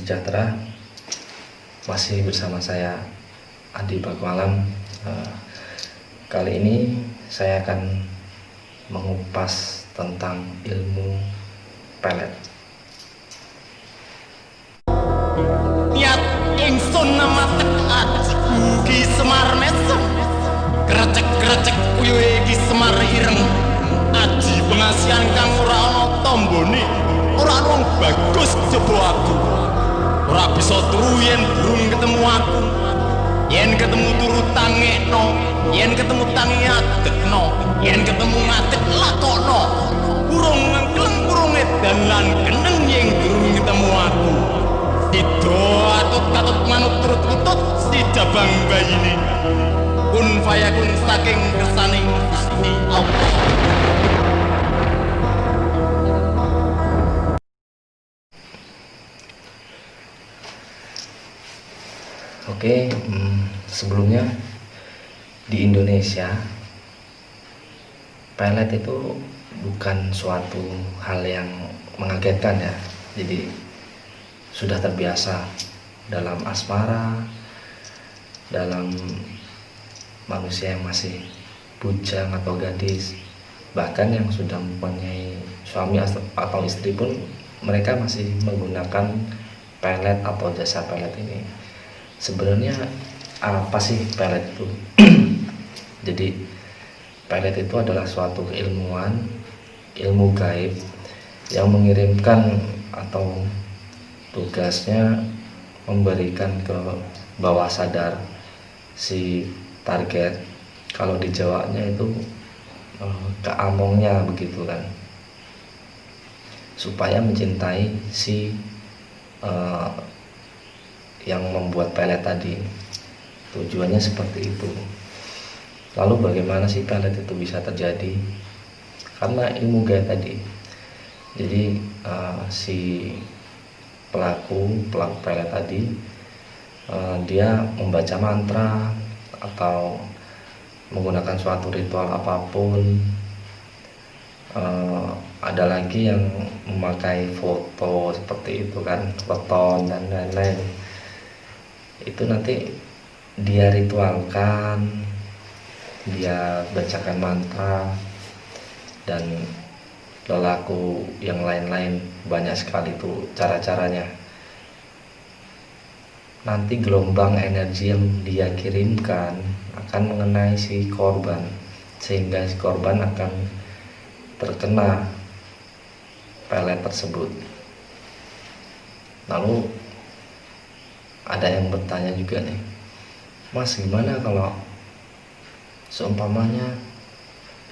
sejahtera. Masih bersama saya Adi Bagmalam. Kali ini saya akan mengupas tentang ilmu pelet. Niat ingsun namatek aji ugi Semar mesem, grecek-grecek uyuhe iki Semar ireng. Aji pengasihan kang ora ana tombone, ora ana wong bagus jaba aku. Ora bisa turu yen durung ketemu aku. Yen ketemu turu tangekno, yen ketemu tangi adekno, yen ketemu ngadeg lakokno. Burung ngengkleng burung edan lan keneng yen durung ketemu aku. Sido atut katut manut turut lutut si jabang bayine. Kun fayakun saking kersaning Gusti Allah. Oke, sebelumnya di Indonesia pelet itu bukan suatu hal yang mengagetkan ya. Jadi sudah terbiasa dalam asmara, dalam manusia yang masih bujang atau gadis, bahkan yang sudah mempunyai suami atau istri pun mereka masih menggunakan pelet atau jasa pelet ini. Sebenarnya apa sih pelet itu? Jadi pelet itu adalah suatu keilmuan, ilmu gaib yang mengirimkan atau tugasnya memberikan ke bawah sadar si target. Kalau di Jawanya itu ke amongnya begitu kan, supaya mencintai si yang membuat pelet tadi. Tujuannya seperti itu. Lalu bagaimana sih pelet itu bisa terjadi? Karena ilmu gaib tadi. Jadi si pelaku pelet tadi dia membaca mantra atau menggunakan suatu ritual apapun. Ada lagi yang memakai foto seperti itu kan, weton dan lain-lain. Itu nanti dia ritualkan, dia bacakan mantra, dan lelaku yang lain-lain, banyak sekali itu cara-caranya. Nanti gelombang energi yang dia kirimkan akan mengenai si korban, sehingga si korban akan terkena pelet tersebut. Lalu ada yang bertanya juga nih, Mas, gimana kalau seumpamanya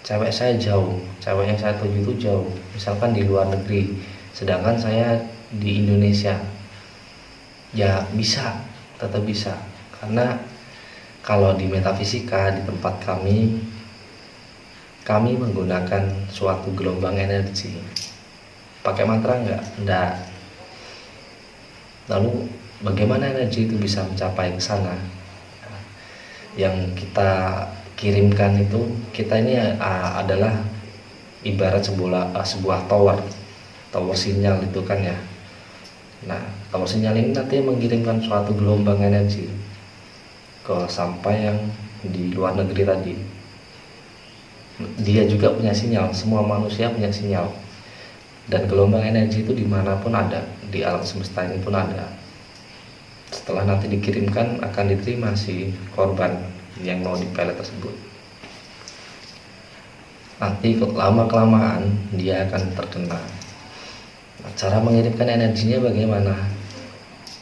cewek saya jauh, cewek yang saya tuju itu jauh, misalkan di luar negeri, sedangkan saya di Indonesia? Ya bisa, tetap bisa, karena kalau di metafisika, di tempat kami menggunakan suatu gelombang energi. Pakai mantra enggak. Lalu bagaimana energi itu bisa mencapai ke sana? Yang kita kirimkan itu, kita ini adalah ibarat sebuah tower sinyal itu kan ya. Nah, tower sinyal ini nanti mengirimkan suatu gelombang energi ke sampai yang di luar negeri tadi. Dia juga punya sinyal, semua manusia punya sinyal, dan gelombang energi itu dimanapun ada, di alam semesta ini pun ada. Setelah nanti dikirimkan, akan diterima si korban yang mau dipelet tersebut. Nanti lama-kelamaan dia akan terkena. Nah, cara mengirimkan energinya bagaimana?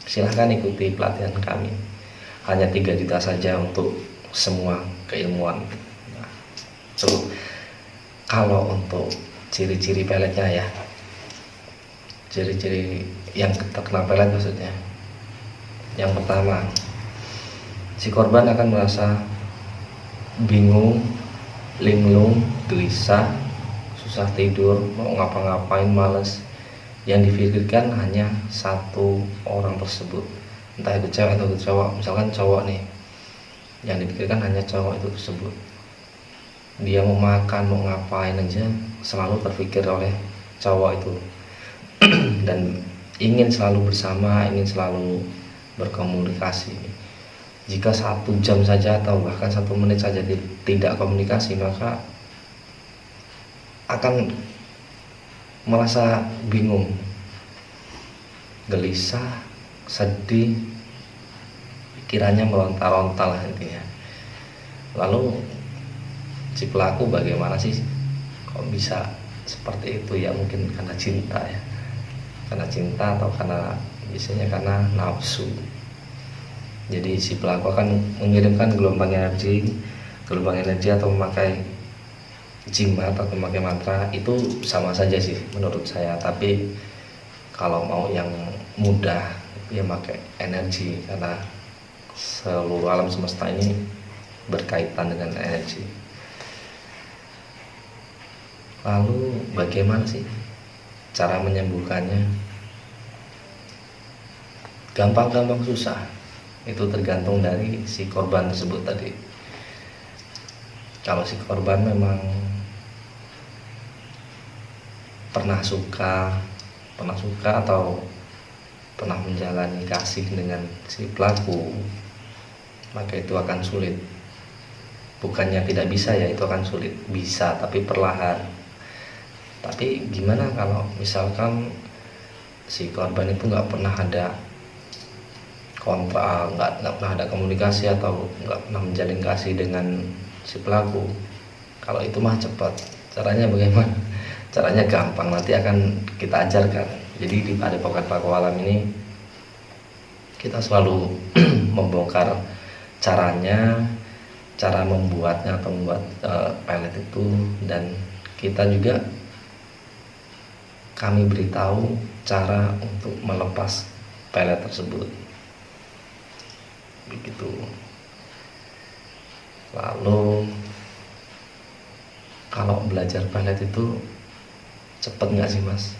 Silahkan ikuti pelatihan kami. Hanya 3 juta saja untuk semua keilmuan. Nah, kalau untuk ciri-ciri peletnya ya, ciri-ciri yang terkena pelet maksudnya. Yang pertama, si korban akan merasa bingung, linglung, gelisah, susah tidur, mau ngapa-ngapain, males. Yang dipikirkan hanya satu orang tersebut, entah itu cewek atau cowok. Misalkan cowok nih, yang dipikirkan hanya cowok itu tersebut. Dia mau makan, mau ngapain aja selalu terpikir oleh cowok itu. Dan ingin selalu bersama, ingin selalu berkomunikasi. Jika 1 jam saja atau bahkan 1 menit saja tidak komunikasi, maka akan merasa bingung, gelisah, sedih, pikirannya meronta-ronta lah intinya. Lalu si pelaku bagaimana sih kok bisa seperti itu? Ya mungkin karena cinta ya, karena cinta atau karena biasanya karena nafsu. Jadi si pelaku akan mengirimkan gelombang energi atau memakai jimat atau memakai mantra. Itu sama saja sih menurut saya, tapi kalau mau yang mudah ya pakai energi, karena seluruh alam semesta ini berkaitan dengan energi. Lalu bagaimana sih cara menyembuhkannya? Gampang-gampang susah, itu tergantung dari si korban tersebut tadi. Kalau si korban memang pernah suka atau pernah menjalani kasih dengan si pelaku, maka itu akan sulit. Bukannya tidak bisa ya, itu akan sulit, bisa tapi perlahan. Tapi gimana kalau misalkan si korban itu nggak pernah ada kontra, nggak pernah ada komunikasi atau nggak pernah menjalin kasih dengan si pelaku? Kalau itu mah cepat. Caranya bagaimana? Caranya gampang, nanti akan kita ajarkan. Jadi di Padepokan Paku Alam ini kita selalu membongkar caranya, cara membuatnya atau membuat pelet itu, dan kita juga kami beritahu cara untuk melepas pelet tersebut. Begitu. Lalu kalau belajar pelet itu cepet nggak sih mas?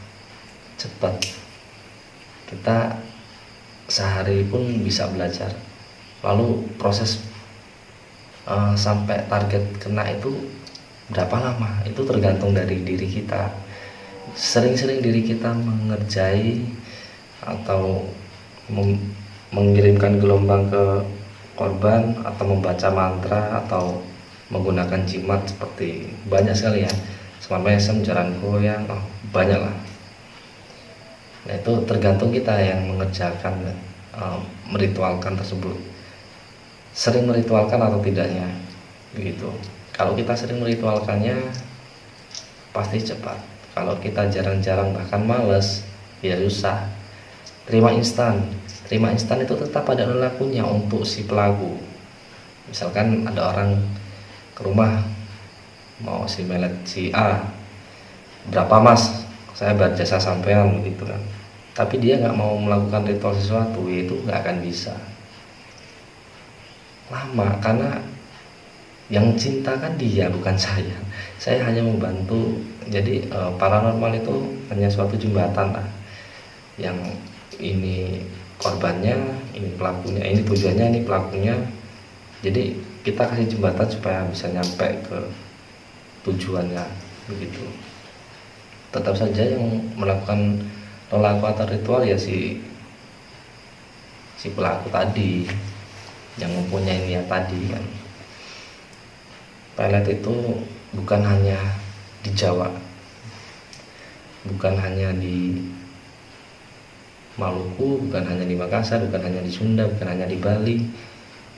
Cepet. Kita sehari pun bisa belajar. Lalu proses sampai target kena itu berapa lama? Itu tergantung dari diri kita. Sering-sering diri kita mengerjai atau mengirimkan gelombang ke korban, atau membaca mantra, atau menggunakan jimat seperti banyak sekali ya, semar mesem, jaran goyang, banyak lah. Nah itu tergantung kita yang mengerjakan, meritualkan tersebut, sering meritualkan atau tidaknya, begitu. Kalau kita sering meritualkannya pasti cepat. Kalau kita jarang-jarang bahkan males, ya susah. Terima instan itu tetap ada lakunya untuk si pelaku. Misalkan ada orang ke rumah mau si melet si A, berapa mas saya berjasa sampean, begitu kan. Tapi dia nggak mau melakukan ritual sesuatu, itu nggak akan bisa. Lama, karena yang cinta kan dia, bukan saya. Saya hanya membantu. Jadi paranormal itu hanya suatu jembatan lah. Yang ini korbannya, ini pelakunya, ini tujuannya, ini pelakunya. Jadi kita kasih jembatan supaya bisa nyampe ke tujuannya, begitu. Tetap saja yang melakukan lelaku atau ritual ya si pelaku tadi, yang mempunyai niat tadi kan. Pelet itu bukan hanya di Jawa, bukan hanya di Maluku, bukan hanya di Makassar, bukan hanya di Sunda, bukan hanya di Bali,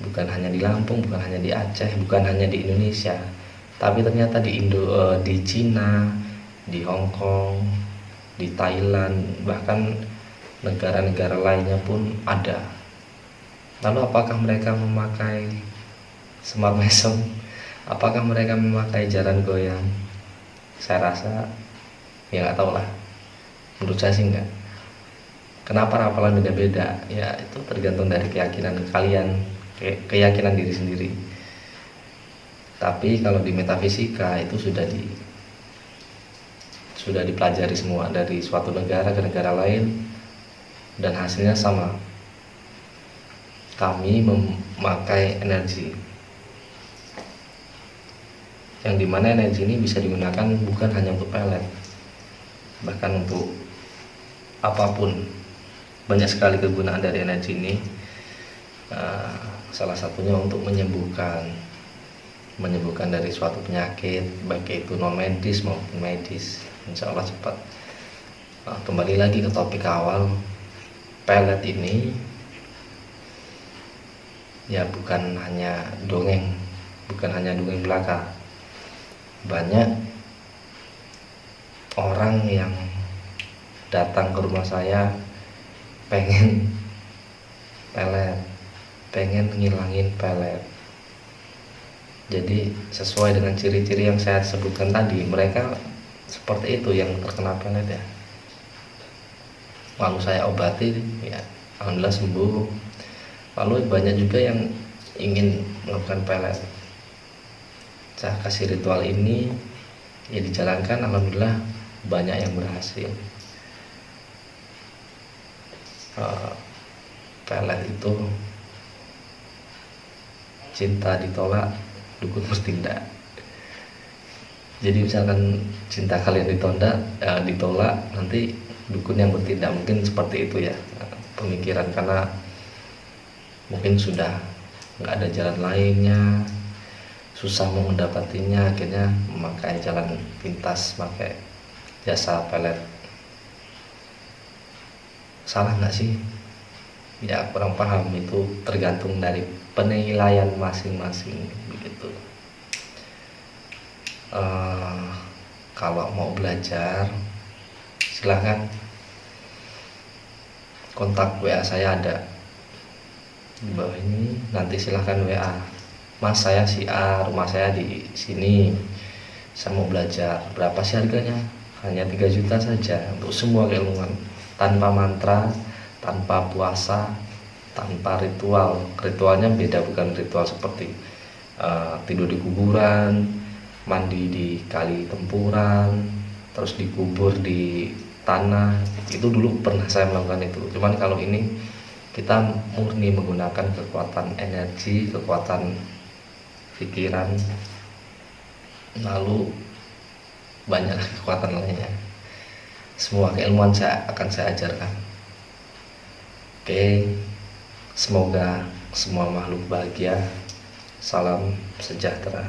bukan hanya di Lampung, bukan hanya di Aceh, bukan hanya di Indonesia, tapi ternyata di Cina, di Hong Kong, di Thailand, bahkan negara-negara lainnya pun ada. Lalu apakah mereka memakai semar mesem? Apakah mereka memakai jaran goyang? Saya rasa ya nggak tahu lah. Menurut saya sih enggak. Kenapa rapalan beda-beda? Ya itu tergantung dari keyakinan kalian, keyakinan diri sendiri. Tapi kalau di metafisika itu sudah dipelajari semua dari suatu negara ke negara lain, dan hasilnya sama. Kami memakai energi, yang dimana energi ini bisa digunakan bukan hanya untuk pelet, bahkan untuk apapun. banyak sekali kegunaan dari energi ini. Salah satunya untuk menyembuhkan dari suatu penyakit, baik itu non medis maupun medis. Insya Allah cepat. Kembali lagi ke topik awal, pelet ini ya bukan hanya dongeng belaka. Banyak orang yang datang ke rumah saya pengen pelet, pengen ngilangin pelet. Jadi sesuai dengan ciri-ciri yang saya sebutkan tadi, mereka seperti itu yang terkena pelet ya. Lalu saya obati, ya alhamdulillah sembuh. Lalu banyak juga yang ingin melakukan pelet. Saya kasih ritual ini, ya dijalankan, alhamdulillah banyak yang berhasil. Pelet itu cinta ditolak, dukun bertindak. Jadi misalkan cinta kalian ditolak, nanti dukun yang bertindak, mungkin seperti itu ya pemikiran, karena mungkin sudah nggak ada jalan lainnya, susah mau mendapatinya, akhirnya memakai jalan pintas, pakai jasa pelet. Salah nggak sih? Ya kurang paham, itu tergantung dari penilaian masing-masing begitu. Kalau mau belajar silahkan kontak WA saya ada di bawah ini, nanti silahkan WA, Mas saya si A, rumah saya di sini, saya mau belajar, berapa sih harganya? Hanya 3 juta saja untuk semua keilmuan, tanpa mantra, tanpa puasa, tanpa ritual. Ritualnya beda, bukan ritual seperti tidur di kuburan, mandi di kali tempuran, terus dikubur di tanah. Itu dulu pernah saya melakukan itu. Cuman kalau ini kita murni menggunakan kekuatan energi, kekuatan pikiran, lalu banyak kekuatan lainnya. Semua keilmuan akan saya ajarkan. Oke, semoga semua makhluk bahagia. Salam sejahtera.